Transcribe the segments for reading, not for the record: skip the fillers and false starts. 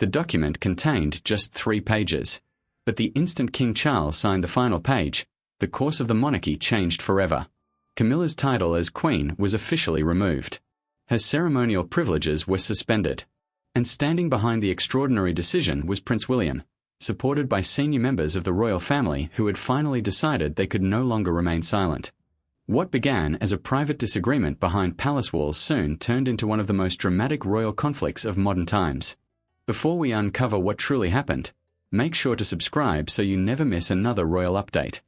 The document contained just 3 pages. But the instant King Charles signed the final page, the course of the monarchy changed forever. Camilla's title as queen was officially removed. Her ceremonial privileges were suspended. And standing behind the extraordinary decision was Prince William, supported by senior members of the royal family who had finally decided they could no longer remain silent. What began as a private disagreement behind palace walls soon turned into one of the most dramatic royal conflicts of modern times. Before we uncover what truly happened, make sure to subscribe so you never miss another royal update.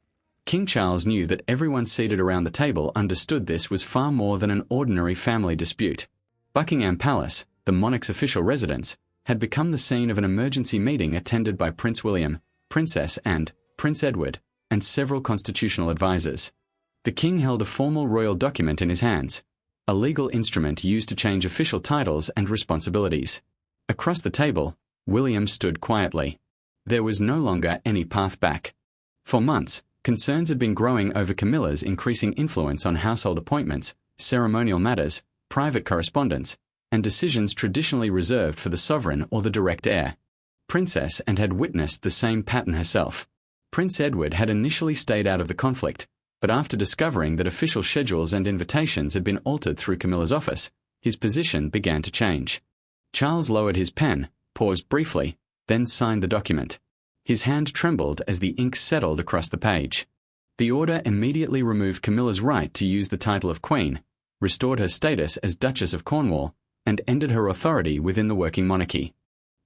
King Charles knew that everyone seated around the table understood this was far more than an ordinary family dispute. Buckingham Palace, the monarch's official residence, had become the scene of an emergency meeting attended by Prince William, Princess Anne, Prince Edward, and several constitutional advisors. The king held a formal royal document in his hands, a legal instrument used to change official titles and responsibilities. Across the table, William stood quietly. There was no longer any path back. For months, concerns had been growing over Camilla's increasing influence on household appointments, ceremonial matters, private correspondence, and decisions traditionally reserved for the sovereign or the direct heir. Princess Anne had witnessed the same pattern herself. Prince Edward had initially stayed out of the conflict, but after discovering that official schedules and invitations had been altered through Camilla's office, his position began to change. Charles lowered his pen, paused briefly, then signed the document. His hand trembled as the ink settled across the page. The order immediately removed Camilla's right to use the title of Queen, restored her status as Duchess of Cornwall, and ended her authority within the working monarchy.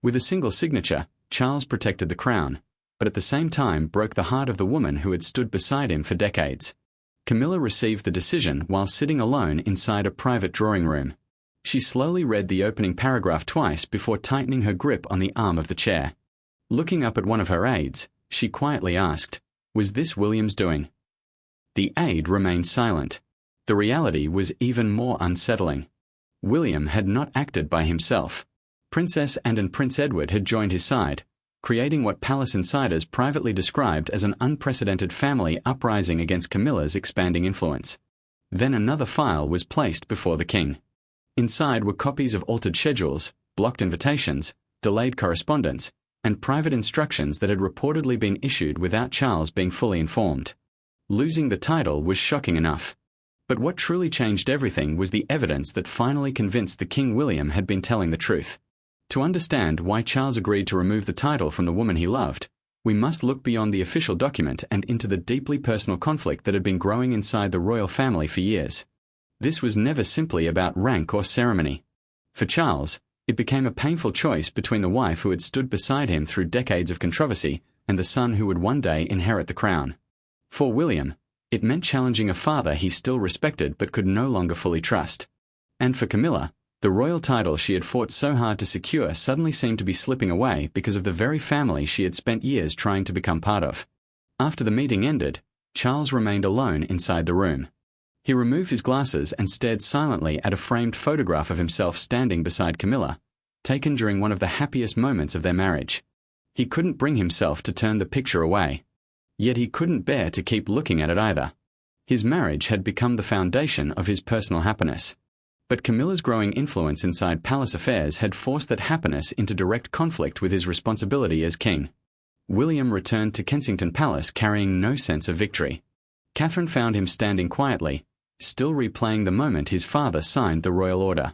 With a single signature, Charles protected the crown, but at the same time broke the heart of the woman who had stood beside him for decades. Camilla received the decision while sitting alone inside a private drawing room. She slowly read the opening paragraph twice before tightening her grip on the arm of the chair. Looking up at one of her aides, she quietly asked, "Was this William's doing?" The aide remained silent. The reality was even more unsettling. William had not acted by himself. Princess Anne and Prince Edward had joined his side, creating what palace insiders privately described as an unprecedented family uprising against Camilla's expanding influence. Then another file was placed before the king. Inside were copies of altered schedules, blocked invitations, delayed correspondence, and private instructions that had reportedly been issued without Charles being fully informed. Losing the title was shocking enough. But what truly changed everything was the evidence that finally convinced the King William had been telling the truth. To understand why Charles agreed to remove the title from the woman he loved, we must look beyond the official document and into the deeply personal conflict that had been growing inside the royal family for years. This was never simply about rank or ceremony. For Charles, it became a painful choice between the wife who had stood beside him through decades of controversy and the son who would one day inherit the crown. For William, it meant challenging a father he still respected but could no longer fully trust. And for Camilla, the royal title she had fought so hard to secure suddenly seemed to be slipping away because of the very family she had spent years trying to become part of. After the meeting ended, Charles remained alone inside the room. He removed his glasses and stared silently at a framed photograph of himself standing beside Camilla, taken during one of the happiest moments of their marriage. He couldn't bring himself to turn the picture away. Yet he couldn't bear to keep looking at it either. His marriage had become the foundation of his personal happiness. But Camilla's growing influence inside palace affairs had forced that happiness into direct conflict with his responsibility as king. William returned to Kensington Palace carrying no sense of victory. Catherine found him standing quietly, still replaying the moment his father signed the royal order.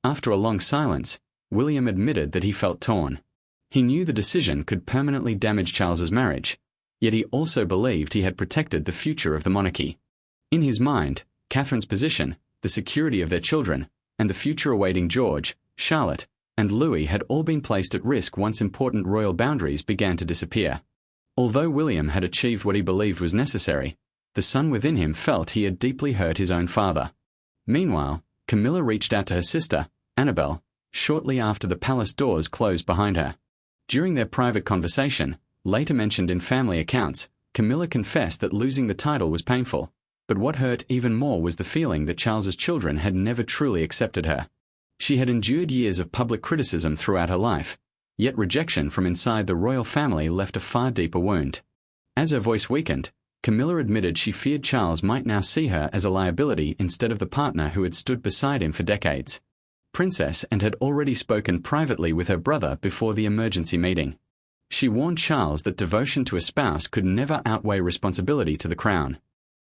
After a long silence, William admitted that he felt torn. He knew the decision could permanently damage Charles's marriage, yet he also believed he had protected the future of the monarchy. In his mind, Catherine's position, the security of their children, and the future awaiting George, Charlotte, and Louis had all been placed at risk once important royal boundaries began to disappear. Although William had achieved what he believed was necessary, the son within him felt he had deeply hurt his own father. Meanwhile, Camilla reached out to her sister, Annabel, shortly after the palace doors closed behind her. During their private conversation, later mentioned in family accounts, Camilla confessed that losing the title was painful, but what hurt even more was the feeling that Charles's children had never truly accepted her. She had endured years of public criticism throughout her life, yet rejection from inside the royal family left a far deeper wound. As her voice weakened, Camilla admitted she feared Charles might now see her as a liability instead of the partner who had stood beside him for decades. Princess and had already spoken privately with her brother before the emergency meeting. She warned Charles that devotion to a spouse could never outweigh responsibility to the crown.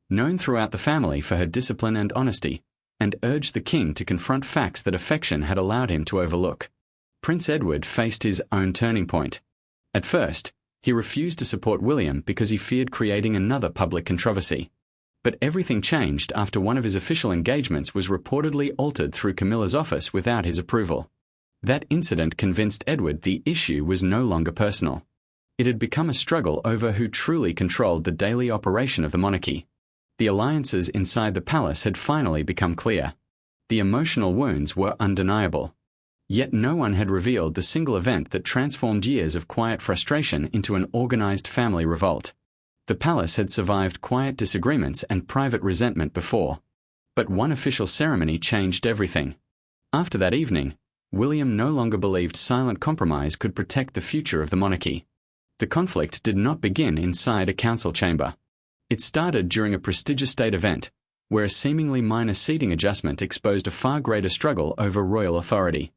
Known throughout the family for her discipline and honesty, and urged the king to confront facts that affection had allowed him to overlook. Prince Edward faced his own turning point. At first, he refused to support William because he feared creating another public controversy. But everything changed after one of his official engagements was reportedly altered through Camilla's office without his approval. That incident convinced Edward the issue was no longer personal. It had become a struggle over who truly controlled the daily operation of the monarchy. The alliances inside the palace had finally become clear. The emotional wounds were undeniable. Yet no one had revealed the single event that transformed years of quiet frustration into an organized family revolt. The palace had survived quiet disagreements and private resentment before. But one official ceremony changed everything. After that evening, William no longer believed silent compromise could protect the future of the monarchy. The conflict did not begin inside a council chamber. It started during a prestigious state event, where a seemingly minor seating adjustment exposed a far greater struggle over royal authority.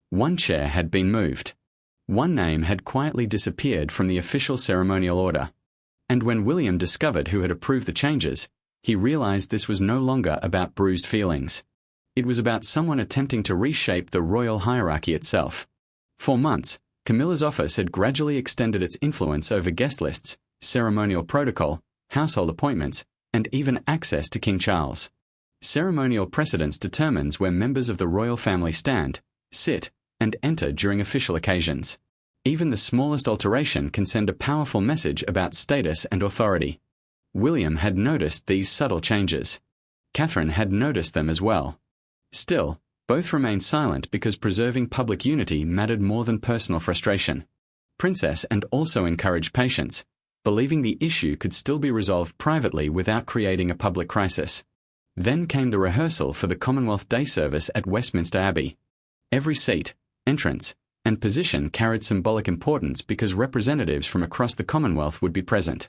One chair had been moved. One name had quietly disappeared from the official ceremonial order. And when William discovered who had approved the changes, he realized this was no longer about bruised feelings. It was about someone attempting to reshape the royal hierarchy itself. For months, Camilla's office had gradually extended its influence over guest lists, ceremonial protocol, household appointments, and even access to King Charles. Ceremonial precedence determines where members of the royal family stand, sit, and enter during official occasions. Even the smallest alteration can send a powerful message about status and authority. William had noticed these subtle changes. Catherine had noticed them as well. Still, both remained silent because preserving public unity mattered more than personal frustration. Princess and also encouraged patience, believing the issue could still be resolved privately without creating a public crisis. Then came the rehearsal for the Commonwealth Day service at Westminster Abbey. Every seat, entrance, and position carried symbolic importance because representatives from across the Commonwealth would be present.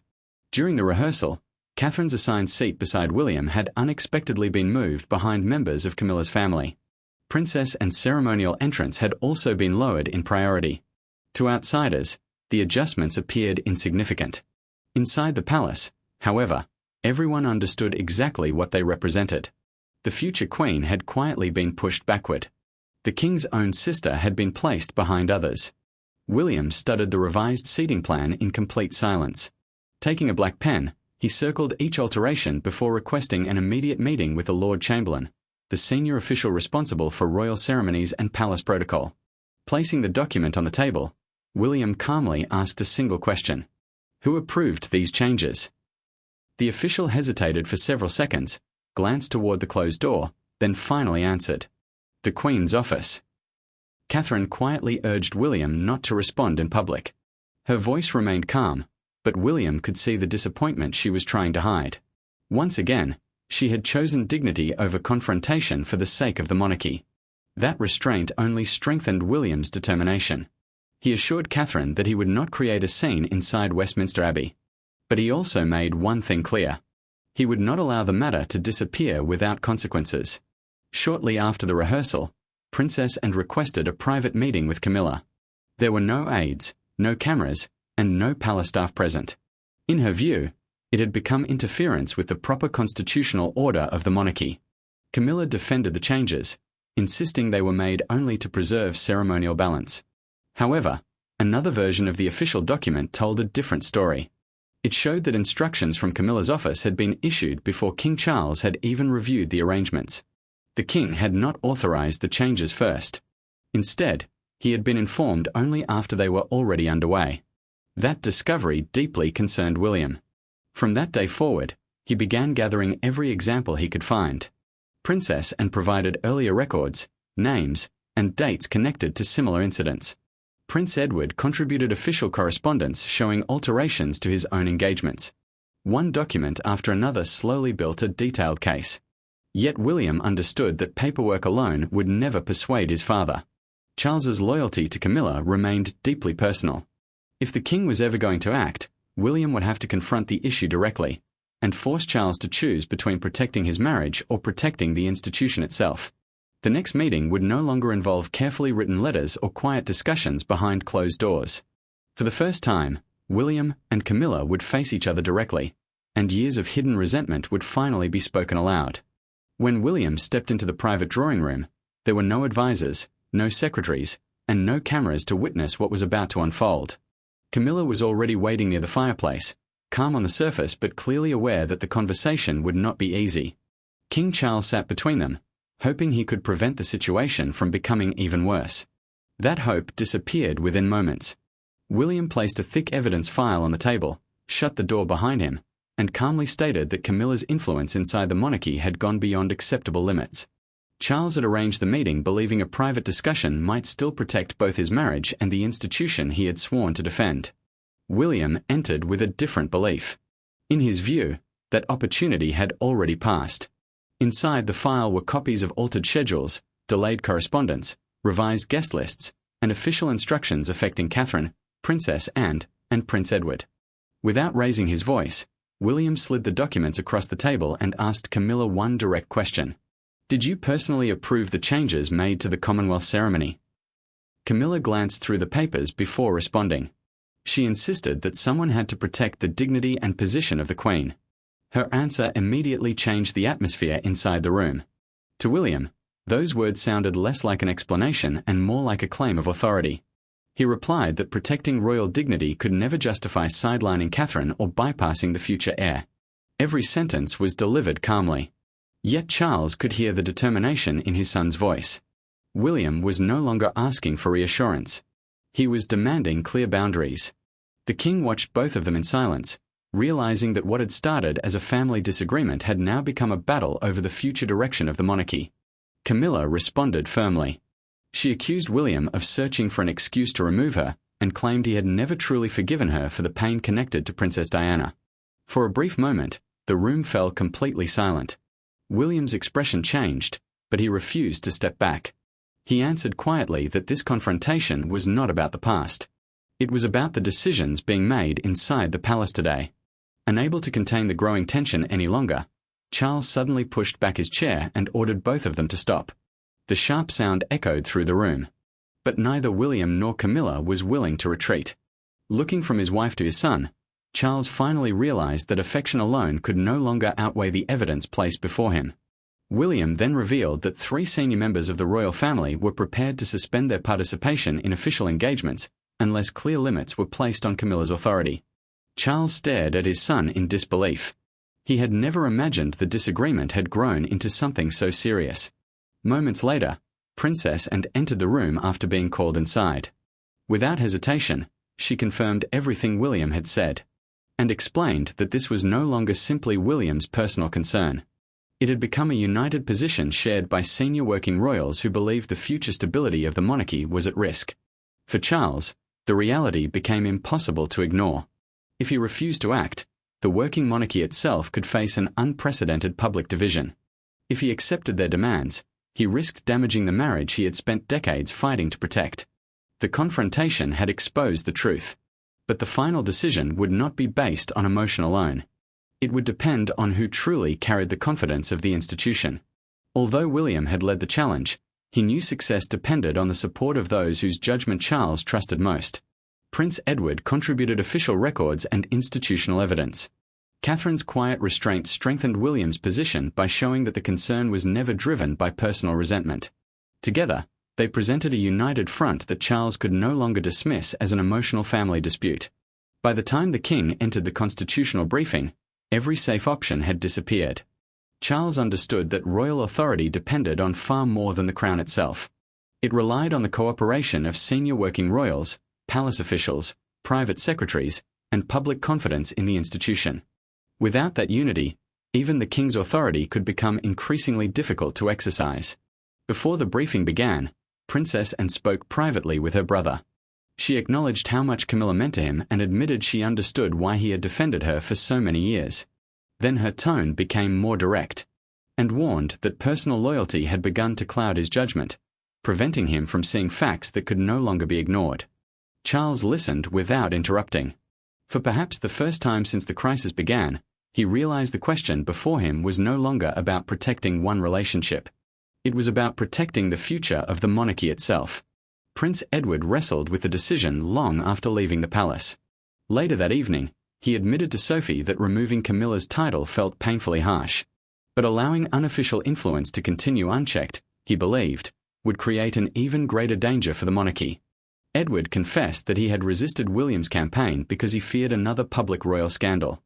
During the rehearsal, Catherine's assigned seat beside William had unexpectedly been moved behind members of Camilla's family. Princess and ceremonial entrance had also been lowered in priority. To outsiders, the adjustments appeared insignificant. Inside the palace, however, everyone understood exactly what they represented. The future queen had quietly been pushed backward. The king's own sister had been placed behind others. William studied the revised seating plan in complete silence. Taking a black pen, he circled each alteration before requesting an immediate meeting with the Lord Chamberlain, the senior official responsible for royal ceremonies and palace protocol. Placing the document on the table, William calmly asked a single question. Who approved these changes? The official hesitated for several seconds, glanced toward the closed door, then finally answered. The Queen's office. Catherine quietly urged William not to respond in public. Her voice remained calm, but William could see the disappointment she was trying to hide. Once again, she had chosen dignity over confrontation for the sake of the monarchy. That restraint only strengthened William's determination. He assured Catherine that he would not create a scene inside Westminster Abbey. But he also made one thing clear. He would not allow the matter to disappear without consequences. Shortly after the rehearsal, Princess and requested a private meeting with Camilla. There were no aides, no cameras, and no palace staff present. In her view, it had become interference with the proper constitutional order of the monarchy. Camilla defended the changes, insisting they were made only to preserve ceremonial balance. However, another version of the official document told a different story. It showed that instructions from Camilla's office had been issued before King Charles had even reviewed the arrangements. The king had not authorized the changes first. Instead, he had been informed only after they were already underway. That discovery deeply concerned William. From that day forward, he began gathering every example he could find. Princess and provided earlier records, names, and dates connected to similar incidents. Prince Edward contributed official correspondence showing alterations to his own engagements. One document after another slowly built a detailed case. Yet William understood that paperwork alone would never persuade his father. Charles's loyalty to Camilla remained deeply personal. If the king was ever going to act, William would have to confront the issue directly, and force Charles to choose between protecting his marriage or protecting the institution itself. The next meeting would no longer involve carefully written letters or quiet discussions behind closed doors. For the first time, William and Camilla would face each other directly, and years of hidden resentment would finally be spoken aloud. When William stepped into the private drawing room, there were no advisors, no secretaries, and no cameras to witness what was about to unfold. Camilla was already waiting near the fireplace, calm on the surface but clearly aware that the conversation would not be easy. King Charles sat between them, hoping he could prevent the situation from becoming even worse. That hope disappeared within moments. William placed a thick evidence file on the table, shut the door behind him, and calmly stated that Camilla's influence inside the monarchy had gone beyond acceptable limits. Charles had arranged the meeting believing a private discussion might still protect both his marriage and the institution he had sworn to defend. William entered with a different belief. In his view, that opportunity had already passed. Inside the file were copies of altered schedules, delayed correspondence, revised guest lists, and official instructions affecting Catherine, Princess Anne, and Prince Edward. Without raising his voice, William slid the documents across the table and asked Camilla one direct question. Did you personally approve the changes made to the Commonwealth ceremony? Camilla glanced through the papers before responding. She insisted that someone had to protect the dignity and position of the Queen. Her answer immediately changed the atmosphere inside the room. To William, those words sounded less like an explanation and more like a claim of authority. He replied that protecting royal dignity could never justify sidelining Catherine or bypassing the future heir. Every sentence was delivered calmly. Yet Charles could hear the determination in his son's voice. William was no longer asking for reassurance. He was demanding clear boundaries. The king watched both of them in silence, realizing that what had started as a family disagreement had now become a battle over the future direction of the monarchy. Camilla responded firmly. She accused William of searching for an excuse to remove her and claimed he had never truly forgiven her for the pain connected to Princess Diana. For a brief moment, the room fell completely silent. William's expression changed, but he refused to step back. He answered quietly that this confrontation was not about the past. It was about the decisions being made inside the palace today. Unable to contain the growing tension any longer, Charles suddenly pushed back his chair and ordered both of them to stop. The sharp sound echoed through the room. But neither William nor Camilla was willing to retreat. Looking from his wife to his son, Charles finally realized that affection alone could no longer outweigh the evidence placed before him. William then revealed that 3 senior members of the royal family were prepared to suspend their participation in official engagements unless clear limits were placed on Camilla's authority. Charles stared at his son in disbelief. He had never imagined the disagreement had grown into something so serious. Moments later, Princess Anne entered the room after being called inside. Without hesitation, she confirmed everything William had said, and explained that this was no longer simply William's personal concern. It had become a united position shared by senior working royals who believed the future stability of the monarchy was at risk. For Charles, the reality became impossible to ignore. If he refused to act, the working monarchy itself could face an unprecedented public division. If he accepted their demands, he risked damaging the marriage he had spent decades fighting to protect. The confrontation had exposed the truth. But the final decision would not be based on emotion alone. It would depend on who truly carried the confidence of the institution. Although William had led the challenge, he knew success depended on the support of those whose judgment Charles trusted most. Prince Edward contributed official records and institutional evidence. Catherine's quiet restraint strengthened William's position by showing that the concern was never driven by personal resentment. Together, they presented a united front that Charles could no longer dismiss as an emotional family dispute. By the time the king entered the constitutional briefing, every safe option had disappeared. Charles understood that royal authority depended on far more than the crown itself. It relied on the cooperation of senior working royals, palace officials, private secretaries, and public confidence in the institution. Without that unity, even the king's authority could become increasingly difficult to exercise. Before the briefing began, Princess Anne spoke privately with her brother. She acknowledged how much Camilla meant to him and admitted she understood why he had defended her for so many years. Then her tone became more direct, and warned that personal loyalty had begun to cloud his judgment, preventing him from seeing facts that could no longer be ignored. Charles listened without interrupting. For perhaps the first time since the crisis began, he realized the question before him was no longer about protecting one relationship. It was about protecting the future of the monarchy itself. Prince Edward wrestled with the decision long after leaving the palace. Later that evening, he admitted to Sophie that removing Camilla's title felt painfully harsh. But allowing unofficial influence to continue unchecked, he believed, would create an even greater danger for the monarchy. Edward confessed that he had resisted William's campaign because he feared another public royal scandal.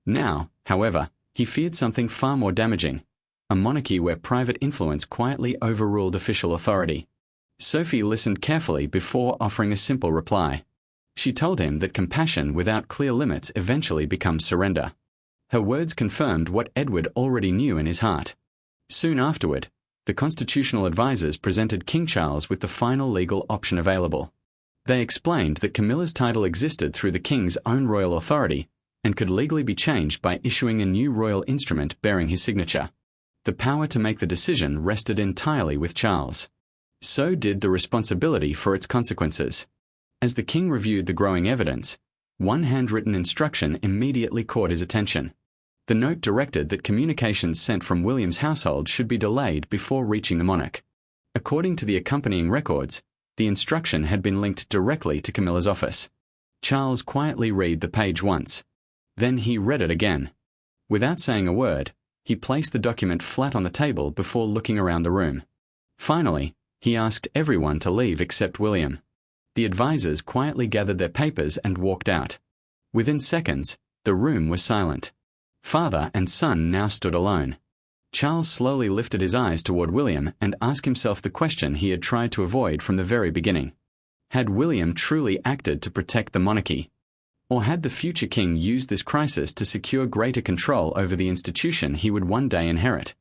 Now, however, he feared something far more damaging: a monarchy where private influence quietly overruled official authority. Sophie listened carefully before offering a simple reply. She told him that compassion without clear limits eventually becomes surrender. Her words confirmed what Edward already knew in his heart. Soon afterward, the constitutional advisors presented King Charles with the final legal option available. They explained that Camilla's title existed through the king's own royal authority and could legally be changed by issuing a new royal instrument bearing his signature. The power to make the decision rested entirely with Charles. So did the responsibility for its consequences. As the king reviewed the growing evidence, one handwritten instruction immediately caught his attention. The note directed that communications sent from William's household should be delayed before reaching the monarch. According to the accompanying records, the instruction had been linked directly to Camilla's office. Charles quietly read the page once. Then he read it again. Without saying a word, he placed the document flat on the table before looking around the room. Finally, he asked everyone to leave except William. The advisors quietly gathered their papers and walked out. Within seconds, the room was silent. Father and son now stood alone. Charles slowly lifted his eyes toward William and asked himself the question he had tried to avoid from the very beginning. Had William truly acted to protect the monarchy? Or had the future king used this crisis to secure greater control over the institution he would one day inherit?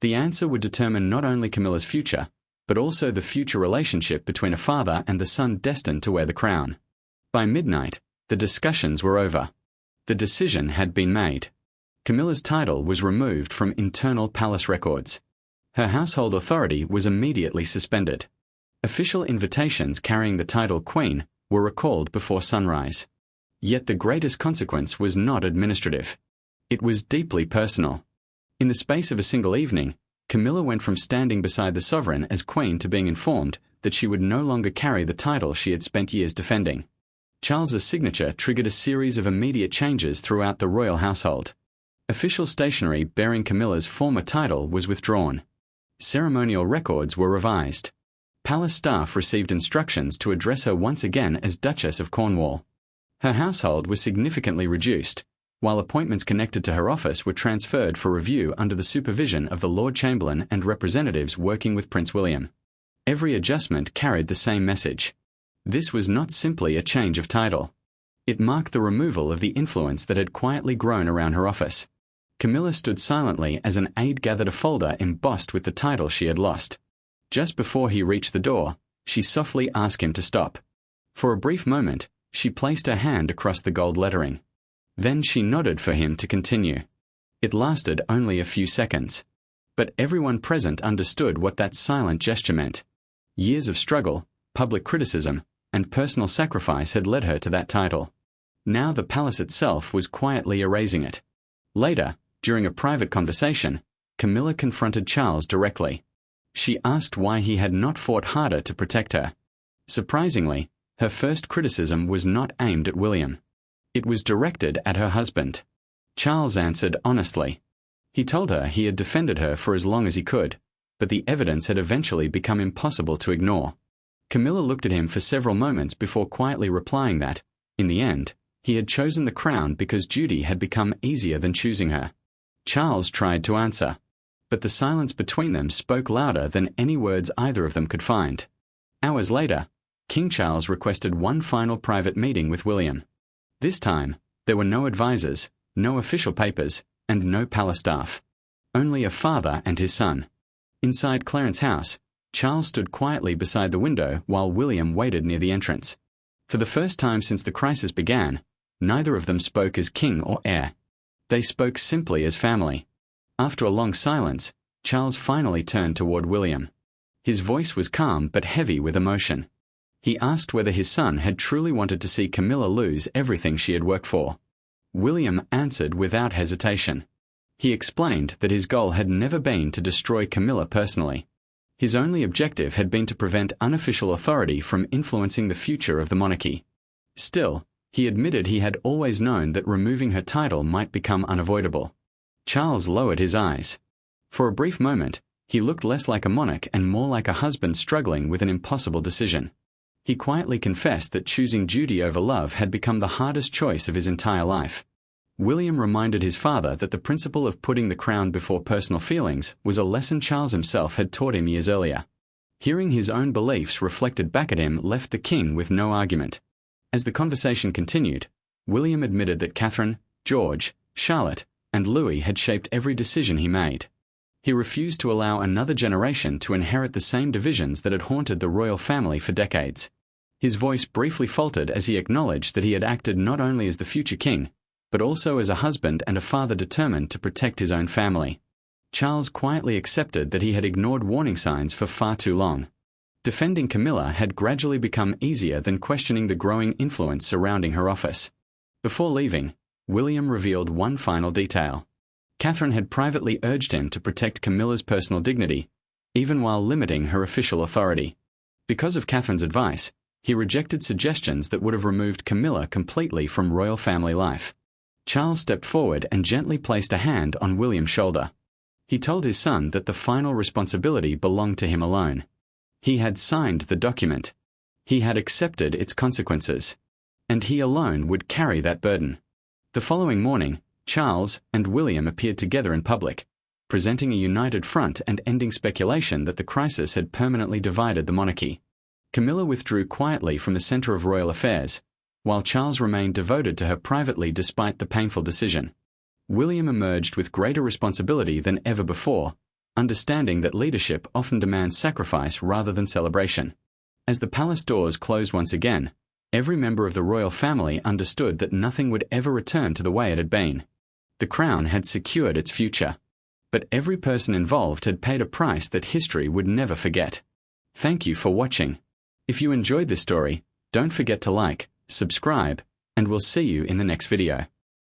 The answer would determine not only Camilla's future, but also the future relationship between a father and the son destined to wear the crown. By midnight, the discussions were over. The decision had been made. Camilla's title was removed from internal palace records. Her household authority was immediately suspended. Official invitations carrying the title Queen were recalled before sunrise. Yet the greatest consequence was not administrative. It was deeply personal. In the space of a single evening, Camilla went from standing beside the sovereign as queen to being informed that she would no longer carry the title she had spent years defending. Charles's signature triggered a series of immediate changes throughout the royal household. Official stationery bearing Camilla's former title was withdrawn. Ceremonial records were revised. Palace staff received instructions to address her once again as Duchess of Cornwall. Her household was significantly reduced, while appointments connected to her office were transferred for review under the supervision of the Lord Chamberlain and representatives working with Prince William. Every adjustment carried the same message. This was not simply a change of title. It marked the removal of the influence that had quietly grown around her office. Camilla stood silently as an aide gathered a folder embossed with the title she had lost. Just before he reached the door, she softly asked him to stop. For a brief moment, she placed her hand across the gold lettering. Then she nodded for him to continue. It lasted only a few seconds. But everyone present understood what that silent gesture meant. Years of struggle, public criticism, and personal sacrifice had led her to that title. Now the palace itself was quietly erasing it. Later, during a private conversation, Camilla confronted Charles directly. She asked why he had not fought harder to protect her. Surprisingly, her first criticism was not aimed at William. It was directed at her husband. Charles answered honestly. He told her he had defended her for as long as he could, but the evidence had eventually become impossible to ignore. Camilla looked at him for several moments before quietly replying that, in the end, he had chosen the crown because duty had become easier than choosing her. Charles tried to answer, but the silence between them spoke louder than any words either of them could find. Hours later, King Charles requested one final private meeting with William. This time, there were no advisors, no official papers, and no palace staff. Only a father and his son. Inside Clarence House, Charles stood quietly beside the window while William waited near the entrance. For the first time since the crisis began, neither of them spoke as king or heir. They spoke simply as family. After a long silence, Charles finally turned toward William. His voice was calm but heavy with emotion. He asked whether his son had truly wanted to see Camilla lose everything she had worked for. William answered without hesitation. He explained that his goal had never been to destroy Camilla personally. His only objective had been to prevent unofficial authority from influencing the future of the monarchy. Still, he admitted he had always known that removing her title might become unavoidable. Charles lowered his eyes. For a brief moment, he looked less like a monarch and more like a husband struggling with an impossible decision. He quietly confessed that choosing duty over love had become the hardest choice of his entire life. William reminded his father that the principle of putting the crown before personal feelings was a lesson Charles himself had taught him years earlier. Hearing his own beliefs reflected back at him left the king with no argument. As the conversation continued, William admitted that Catherine, George, Charlotte, and Louis had shaped every decision he made. He refused to allow another generation to inherit the same divisions that had haunted the royal family for decades. His voice briefly faltered as he acknowledged that he had acted not only as the future king, but also as a husband and a father determined to protect his own family. Charles quietly accepted that he had ignored warning signs for far too long. Defending Camilla had gradually become easier than questioning the growing influence surrounding her office. Before leaving, William revealed one final detail. Catherine had privately urged him to protect Camilla's personal dignity, even while limiting her official authority. Because of Catherine's advice, he rejected suggestions that would have removed Camilla completely from royal family life. Charles stepped forward and gently placed a hand on William's shoulder. He told his son that the final responsibility belonged to him alone. He had signed the document. He had accepted its consequences. And he alone would carry that burden. The following morning, Charles and William appeared together in public, presenting a united front and ending speculation that the crisis had permanently divided the monarchy. Camilla withdrew quietly from the center of royal affairs, while Charles remained devoted to her privately despite the painful decision. William emerged with greater responsibility than ever before, understanding that leadership often demands sacrifice rather than celebration. As the palace doors closed once again, every member of the royal family understood that nothing would ever return to the way it had been. The crown had secured its future, but every person involved had paid a price that history would never forget. Thank you for watching. If you enjoyed this story, don't forget to like, subscribe, and we'll see you in the next video.